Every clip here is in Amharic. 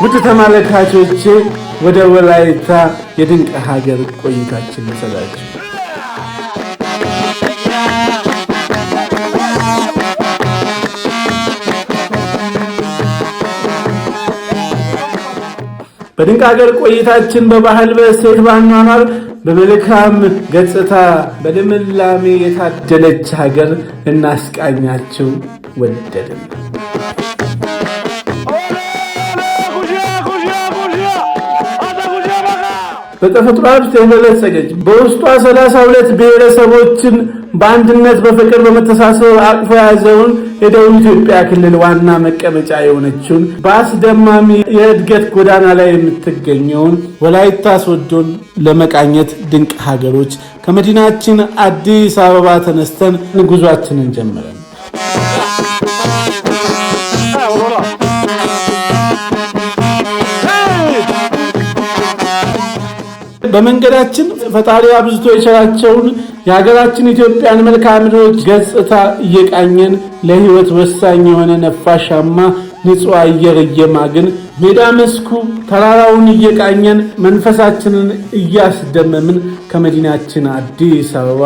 ውድ ተመልካቾቼ ወደ ወላይታ የድንቅ ሀገር ቆይታችን ሰላችሁ በድንቅ ሀገር ቆይታችን በባህል በእሴት በአኗኗር በመልካም ገጽታ በልምላሜ የታደለች ሀገር እናስቃኛችሁ ወደድን። በተፈጥሮ ሀብት የበለጸገች በውስጧ 32 ብሔረሰቦችን በአንድነት በፍቅር በመተሳሰብ አቅፎ የያዘውን የደቡብ ኢትዮጵያ ክልል ዋና መቀመጫ የሆነችውን በአስደማሚ የእድገት ጎዳና ላይ የምትገኘውን ወላይታ ሶዶን ለመቃኘት ድንቅ ሀገሮች ከመዲናችን አዲስ አበባ ተነስተን ጉዟችንን ጀመረን። በመንገዳችን ፈጣሪ አብዝቶ የቸራቸውን የሀገራችን ኢትዮጵያን መልክዓ ምድሮች ገጽታ እየቃኘን ለሕይወት ወሳኝ የሆነ ነፋሻማ ንጹህ አየር እየማግን ሜዳ መስኩ ተራራውን እየቃኘን መንፈሳችንን እያስደመምን ከመዲናችን አዲስ አበባ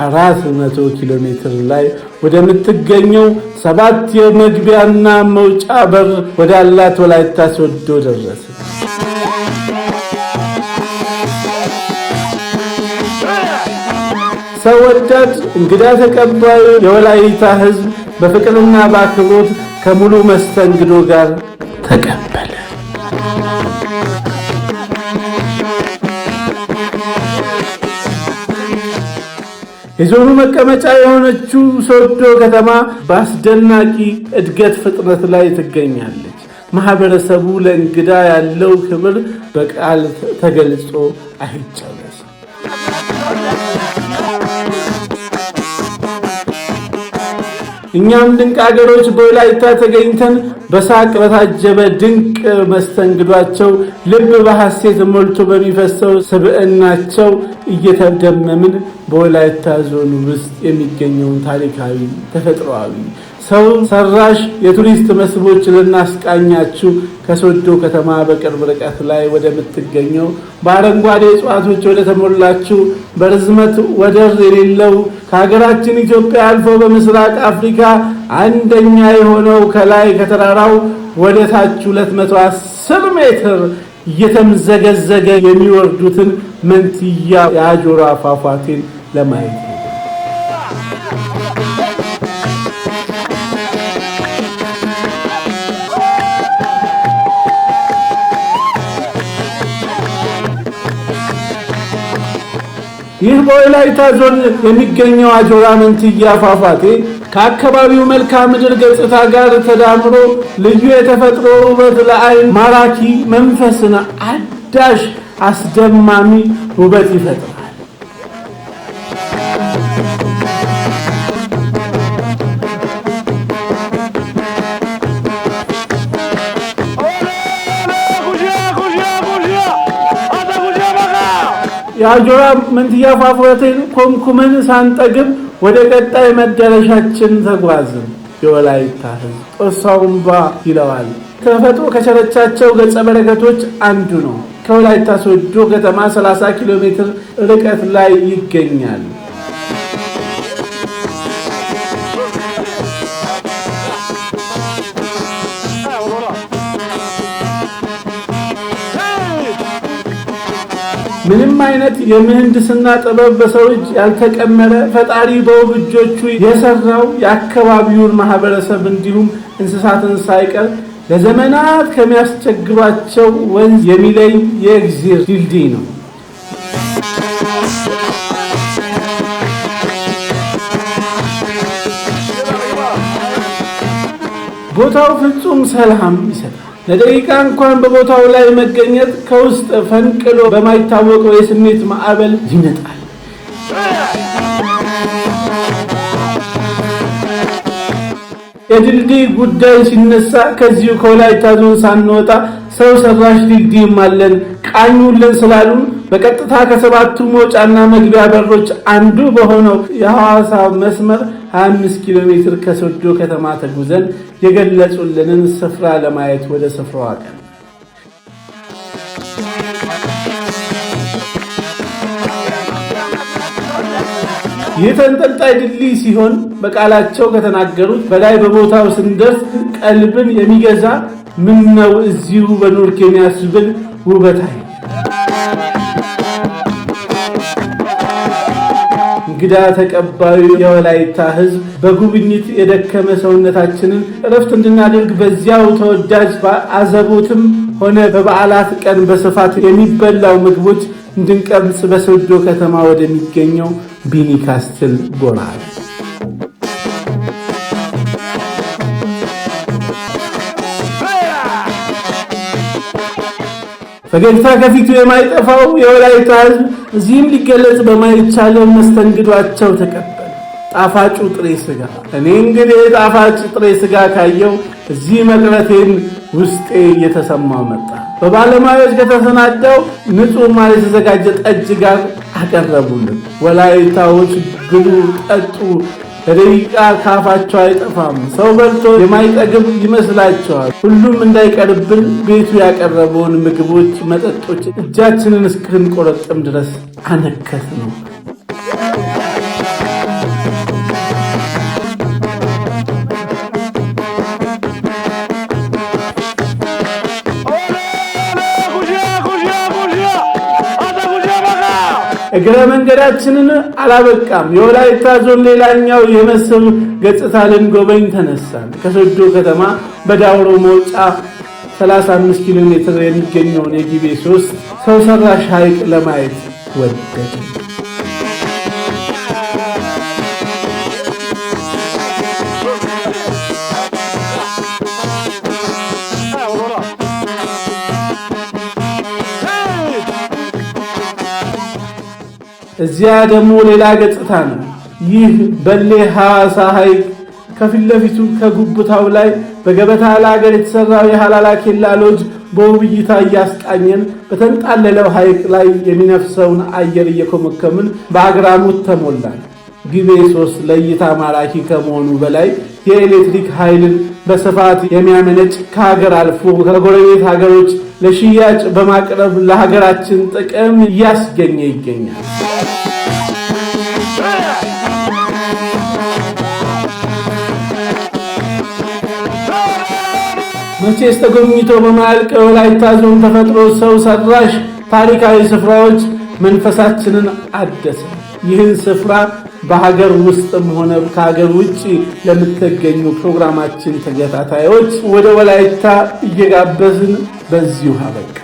400 ኪሎ ሜትር ላይ ወደምትገኘው 7 የመግቢያና መውጫ በር ወዳላት ወላይታ ሶዶ ደረስን። ሰው ወዳድ እንግዳ ተቀባዩ የወላይታ ሕዝብ በፍቅርና በአክብሮት ከሙሉ መስተንግዶ ጋር ተቀበለ። የዞኑ መቀመጫ የሆነችው ሶዶ ከተማ በአስደናቂ እድገት ፍጥነት ላይ ትገኛለች። ማህበረሰቡ ለእንግዳ ያለው ክብር በቃል ተገልጾ አይጨረስም። እኛም ድንቅ ሀገሮች በወላይታ ተገኝተን በሳቅ በታጀበ ድንቅ መስተንግዷቸው ልብ በሐሴት ሞልቶ በሚፈሰው ስብዕናቸው እየተደመምን በወላይታ ዞን ውስጥ የሚገኘውን ታሪካዊ ተፈጥሯዊ ሰው ሰራሽ የቱሪስት መስህቦች ልናስቃኛችሁ ከሶዶ ከተማ በቅርብ ርቀት ላይ ወደምትገኘው በአረንጓዴ እጽዋቶች ወደ ተሞላችው በርዝመት ወደር የሌለው ከሀገራችን ኢትዮጵያ አልፎ በምስራቅ አፍሪካ አንደኛ የሆነው ከላይ ከተራራው ወደ ታች 210 ሜትር እየተምዘገዘገ የሚወርዱትን መንትያ የአጆራ ፏፏቴን ለማየት ይህ በወላይታ ዞን የሚገኘው አጆራ መንትያ ፏፏቴ ከአካባቢው መልክዓ ምድር ገጽታ ጋር ተዳምሮ ልዩ የተፈጥሮ ውበት ለዓይን ማራኪ መንፈስን አዳሽ አስደማሚ ውበት ይፈጥራል። የአጆራ መንትያ ፏፏቴን ኮምኩመን ሳንጠግብ ወደ ቀጣይ መዳረሻችን ተጓዝን። የወላይታ ሕዝብ ጦሳውምባ ይለዋል። ተፈጥሮ ከቸረቻቸው ገጸ በረከቶች አንዱ ነው። ከወላይታ ሶዶ ከተማ 30 ኪሎ ሜትር ርቀት ላይ ይገኛል። ምንም አይነት የምህንድስና ጥበብ በሰው እጅ ያልተቀመረ ፈጣሪ በውብ እጆቹ የሰራው የአካባቢውን ማህበረሰብ እንዲሁም እንስሳትን ሳይቀር ለዘመናት ከሚያስቸግሯቸው ወንዝ የሚለይ የእግዚአብሔር ድልድይ ነው። ቦታው ፍጹም ሰላም ይሰጣል። ለደቂቃ እንኳን በቦታው ላይ መገኘት ከውስጥ ፈንቅሎ በማይታወቀው የስሜት ማዕበል ይነጣል። የድልድይ ጉዳይ ሲነሳ ከዚሁ ከወላይታ ዞን ሳንወጣ ሰው ሰራሽ ድልድይም አለን ቃኙልን ስላሉን በቀጥታ ከሰባቱ መውጫና መግቢያ በሮች አንዱ በሆነው የሐዋሳ መስመር 25 ኪሎ ሜትር ከሶዶ ከተማ ተጉዘን የገለጹልንን ስፍራ ለማየት ወደ ስፍራው አቀን። ይህ ተንጠልጣይ ድልድይ ሲሆን በቃላቸው ከተናገሩት በላይ በቦታው ስንደርስ ቀልብን የሚገዛ ምን ነው እዚሁ በኖርክ የሚያስብል ውበት አይ እንግዳ ተቀባዩ የወላይታ ሕዝብ በጉብኝት የደከመ ሰውነታችንን እረፍት እንድናደርግ በዚያው ተወዳጅ በአዘቦትም ሆነ በበዓላት ቀን በስፋት የሚበላው ምግቦች እንድንቀምስ በሶዶ ከተማ ወደሚገኘው ቢኒ ካስትል ጎራል። ፈገግታ ከፊቱ የማይጠፋው የወላይታ ሕዝብ እዚህም ሊገለጽ በማይቻለው መስተንግዷቸው ተቀበለ። ጣፋጩ ጥሬ ስጋ እኔ እንግዲህ ጣፋጭ ጥሬ ስጋ ካየው እዚህ መቅረቴን ውስጤ እየተሰማው መጣ። በባለሙያዎች ከተሰናዳው ንጹህ ማር የተዘጋጀ ጠጅ ጋር አቀረቡልን። ወላይታዎች ብሉ ጠጡ ለደቂቃ ካፋቸው አይጠፋም። ሰው በልቶ የማይጠግብ ይመስላቸዋል። ሁሉም እንዳይቀርብን ቤቱ ያቀረበውን ምግቦች፣ መጠጦች እጃችንን እስክንቆረጥም ድረስ አነከስ ነው። እግረ መንገዳችንን አላበቃም። የወላይታ ዞን ሌላኛው የመስህብ ገጽታ ልንጎበኝ ተነሳን። ከሶዶ ከተማ በዳውሮ መውጫ 35 ኪሎ ሜትር የሚገኘውን የጊቤ 3 ሰው ሰራሽ ሐይቅ ለማየት ወደድን። እዚያ ደግሞ ሌላ ገጽታ ነው። ይህ በሌ ሐዋሳ ሐይቅ ከፊት ለፊቱ ከጉብታው ላይ በገበታ ለሀገር የተሰራው የሃላላ ኬላ ሎጅ በውብ እይታ እያስቃኘን በተንጣለለው ሐይቅ ላይ የሚነፍሰውን አየር እየኮመከምን በአግራሞት ተሞላን። ጊቤ 3 ለእይታ ማራኪ ከመሆኑ በላይ የኤሌክትሪክ ኃይልን በስፋት የሚያመነጭ ከሀገር አልፎ ከጎረቤት ሀገሮች ለሽያጭ በማቅረብ ለሀገራችን ጥቅም እያስገኘ ይገኛል። መቼስ ተጎብኝቶ በማያልቅ የወላይታ ዞን ተፈጥሮ ሰው ሰራሽ ታሪካዊ ስፍራዎች መንፈሳችንን አደሰ። ይህን ስፍራ በሀገር ውስጥም ሆነ ከሀገር ውጭ ለምትገኙ ፕሮግራማችን ተከታታዮች ወደ ወላይታ እየጋበዝን በዚሁ አበቃ።